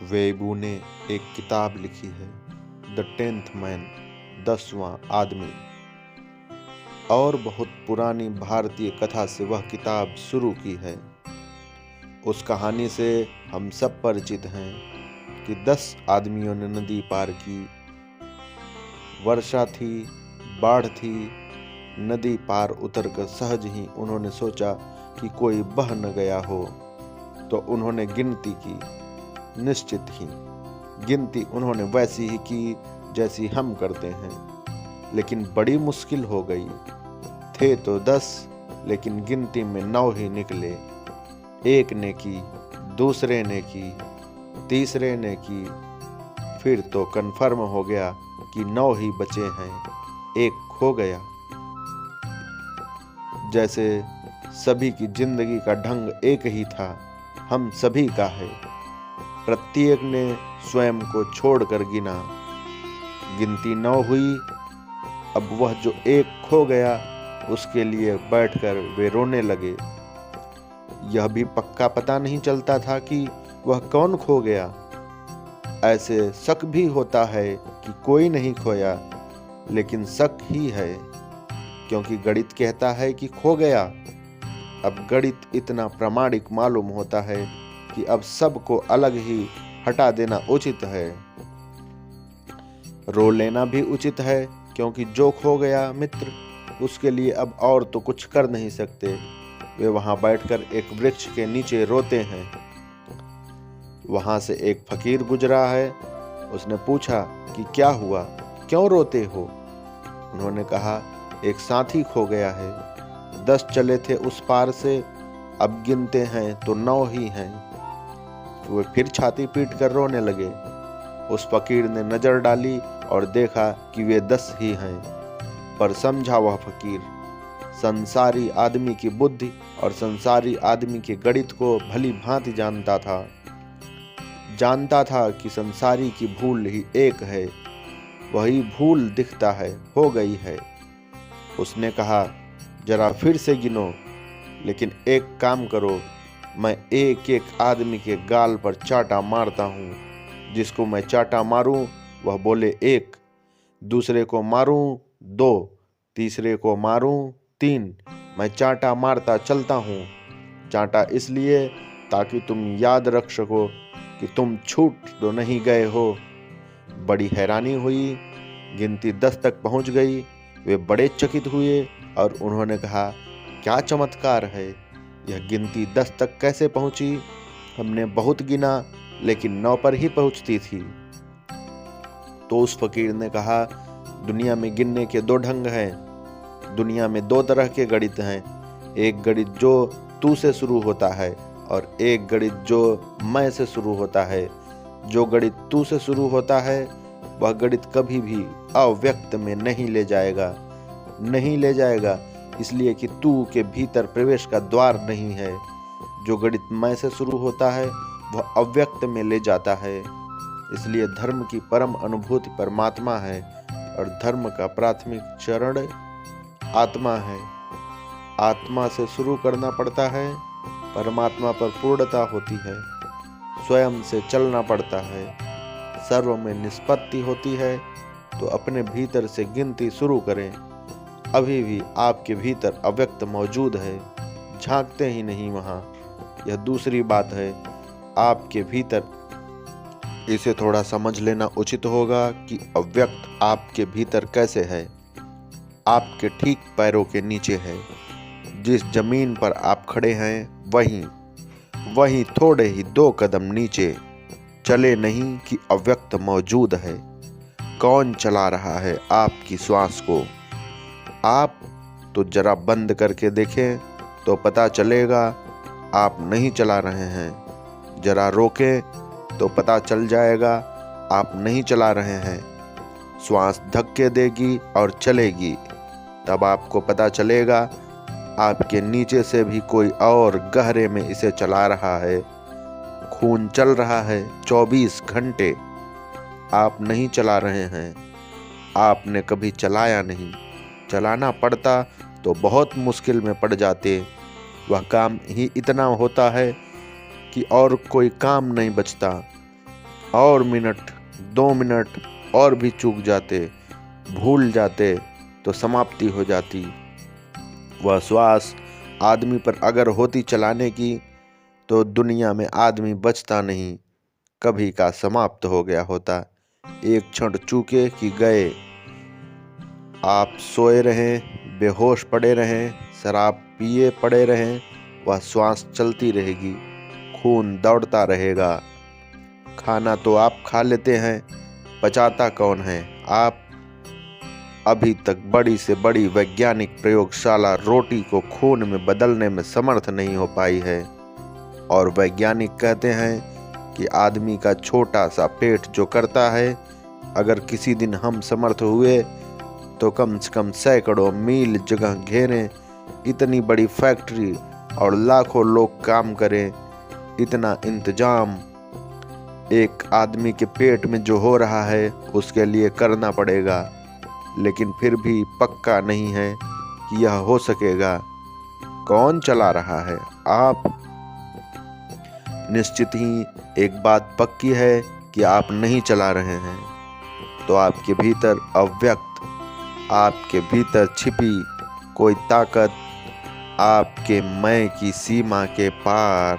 वेबू ने एक किताब लिखी है, द 10th मैन, 10वां आदमी। और बहुत पुरानी भारतीय कथा से वह किताब शुरू की है। उस कहानी से हम सब परिचित हैं कि 10 आदमियों ने नदी पार की। वर्षा थी, बाढ़ थी। नदी पार उतरकर सहज ही उन्होंने सोचा कि कोई बह न गया हो, तो उन्होंने गिनती की। निश्चित ही गिनती उन्होंने वैसी ही की जैसी हम करते हैं, लेकिन बड़ी मुश्किल हो गई। थे तो 10, लेकिन गिनती में 9 ही निकले। एक ने की, दूसरे ने की, तीसरे ने की। फिर तो कन्फर्म हो गया कि 9 ही बचे हैं, एक खो गया। जैसे सभी की जिंदगी का ढंग एक ही था, हम सभी का है। प्रत्येक ने स्वयं को छोड़कर गिना। गिनती 9 हुई। अब वह जो एक खो गया, उसके लिए बैठकर वे रोने लगे। यह भी पक्का पता नहीं चलता था कि वह कौन खो गया। ऐसे शक भी होता है कि कोई नहीं खोया, लेकिन शक ही है, क्योंकि गणित कहता है कि खो गया। अब गणित इतना प्रामाणिक मालूम होता है कि अब सबको अलग ही हटा देना उचित है। रो लेना भी उचित है, क्योंकि जो खो गया मित्र, उसके लिए अब और तो कुछ कर नहीं सकते। वे वहां बैठकर एक वृक्ष के नीचे रोते हैं। वहां से एक फकीर गुजरा है। उसने पूछा कि क्या हुआ, क्यों रोते हो? उन्होंने कहा, एक साथी खो गया है। 10 चले थे उस पार से, अब गिनते हैं तो 9 ही हैं। वे फिर छाती पीट कर रोने लगे। उस फकीर ने नजर डाली और देखा कि वे 10 ही हैं। पर समझा वह फकीर संसारी आदमी की बुद्धि और संसारी आदमी के गणित को भली भांति जानता था। जानता था कि संसारी की भूल ही एक है, वही भूल दिखता है, हो गई है। उसने कहा, जरा फिर से गिनो, लेकिन एक काम करो, मैं एक एक आदमी के गाल पर चाटा मारता हूँ। जिसको मैं चाटा मारूं वह बोले 1, दूसरे को मारूं 2, तीसरे को मारूं 3। मैं चाटा मारता चलता हूँ। चाटा इसलिए ताकि तुम याद रख सको कि तुम छूट तो नहीं गए हो। बड़ी हैरानी हुई। गिनती 10 तक पहुंच गई। वे बड़े चकित हुए और उन्होंने कहा, क्या चमत्कार है, यह गिनती 10 तक कैसे पहुंची? हमने बहुत गिना, लेकिन 9 पर ही पहुंचती थी। तो उस फकीर ने कहा, दुनिया में गिनने के 2 ढंग हैं। दुनिया में 2 तरह के गणित हैं। एक गणित जो तू से शुरू होता है और एक गणित जो मैं से शुरू होता है। जो गणित तू से शुरू होता है, वह गणित कभी भी अव्यक्त में नहीं ले जाएगा। नहीं ले जाएगा इसलिए कि तू के भीतर प्रवेश का द्वार नहीं है। जो गणित मैं से शुरू होता है, वह अव्यक्त में ले जाता है। इसलिए धर्म की परम अनुभूति परमात्मा है और धर्म का प्राथमिक चरण आत्मा है। आत्मा से शुरू करना पड़ता है, परमात्मा पर पूर्णता होती है। स्वयं से चलना पड़ता है, सर्व में निष्पत्ति होती है। तो अपने भीतर से गिनती शुरू करें। अभी भी आपके भीतर अव्यक्त मौजूद है, झांकते ही नहीं वहां। यह दूसरी बात है, आपके भीतर। इसे थोड़ा समझ लेना उचित होगा कि अव्यक्त आपके भीतर कैसे है। आपके ठीक पैरों के नीचे है। जिस जमीन पर आप खड़े हैं, वहीं थोड़े ही 2 कदम नीचे। चले नहीं कि अव्यक्त मौजूद है। कौन चला रहा है आपकी श्वास को? आप तो जरा बंद करके देखें तो पता चलेगा आप नहीं चला रहे हैं। जरा रोकें तो पता चल जाएगा आप नहीं चला रहे हैं। श्वास धक्के देगी और चलेगी, तब आपको पता चलेगा आपके नीचे से भी कोई और गहरे में इसे चला रहा है। खून चल रहा है 24 घंटे। आप नहीं चला रहे हैं। आपने कभी चलाया नहीं। चलाना पड़ता तो बहुत मुश्किल में पड़ जाते। वह काम ही इतना होता है कि और कोई काम नहीं बचता। और मिनट 2 मिनट और भी चूक जाते, भूल जाते तो समाप्ति हो जाती। वह श्वास आदमी पर अगर होती चलाने की तो दुनिया में आदमी बचता नहीं, कभी का समाप्त हो गया होता। एक क्षण चूके कि गए। आप सोए रहें, बेहोश पड़े रहें, शराब पिए पड़े रहें, वह श्वास चलती रहेगी, खून दौड़ता रहेगा। खाना तो आप खा लेते हैं, पचाता कौन है? आप अभी तक बड़ी से बड़ी वैज्ञानिक प्रयोगशाला रोटी को खून में बदलने में समर्थ नहीं हो पाई है। और वैज्ञानिक कहते हैं कि आदमी का छोटा सा पेट जो करता है, अगर किसी दिन हम समर्थ हुए तो कम से कम सैकड़ों मील जगह घेरें, इतनी बड़ी फैक्ट्री और लाखों लोग काम करें, इतना इंतजाम एक आदमी के पेट में जो हो रहा है उसके लिए करना पड़ेगा। लेकिन फिर भी पक्का नहीं है कि यह हो सकेगा। कौन चला रहा है? आप। निश्चित ही एक बात पक्की है कि आप नहीं चला रहे हैं, तो आपके भीतर अव्यक्त, आपके भीतर छिपी कोई ताकत आपके मैं की सीमा के पार